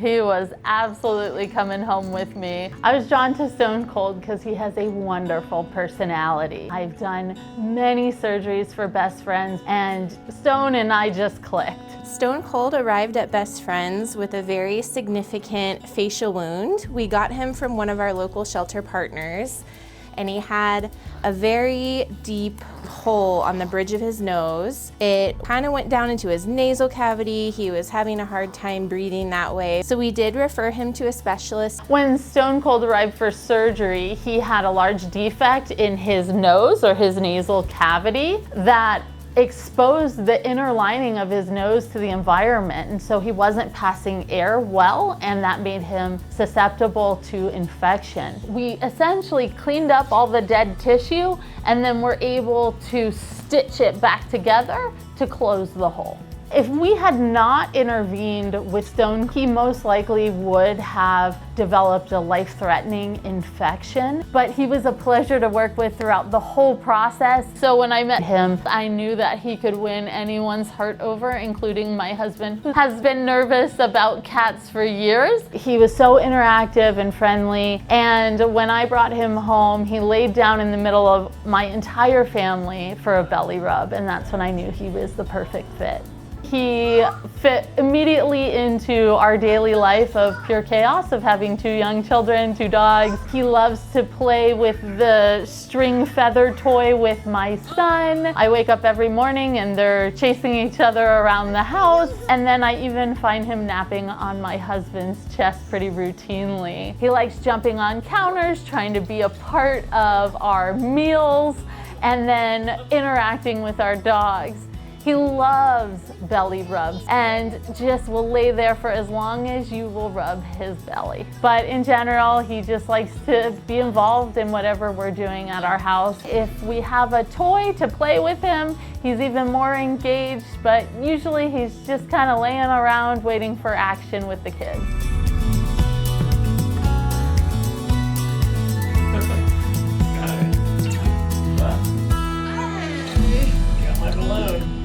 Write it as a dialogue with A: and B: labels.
A: He was absolutely coming home with me. I was drawn to Stone Cold because he has a wonderful personality. I've done many surgeries for Best Friends, and Stone and I just clicked.
B: Stone Cold arrived at Best Friends with a very significant facial wound. We got him from one of our local shelter partners, and he had a very deep hole on the bridge of his nose. It kind of went down into his nasal cavity. He was having a hard time breathing that way. So we did refer him to a specialist.
A: When Stone Cold arrived for surgery, he had a large defect in his nose or his nasal cavity that exposed the inner lining of his nose to the environment, and so he wasn't passing air well, and that made him susceptible to infection. We essentially cleaned up all the dead tissue and then were able to stitch it back together to close the hole. If we had not intervened with Stone, he most likely would have developed a life-threatening infection, but he was a pleasure to work with throughout the whole process. So when I met him, I knew that he could win anyone's heart over, including my husband, who has been nervous about cats for years. He was so interactive and friendly, and when I brought him home, he laid down in the middle of my entire family for a belly rub, and that's when I knew he was the perfect fit. He fit immediately into our daily life of pure chaos of having 2 young children, 2 dogs. He loves to play with the string feather toy with my son. I wake up every morning and they're chasing each other around the house. And then I even find him napping on my husband's chest pretty routinely. He likes jumping on counters, trying to be a part of our meals, and then interacting with our dogs. He loves belly rubs and just will lay there for as long as you will rub his belly. But in general, he just likes to be involved in whatever we're doing at our house. If we have a toy to play with him, he's even more engaged, but usually he's just kind of laying around waiting for action with the kids.
C: Got it. Well, got my balloon.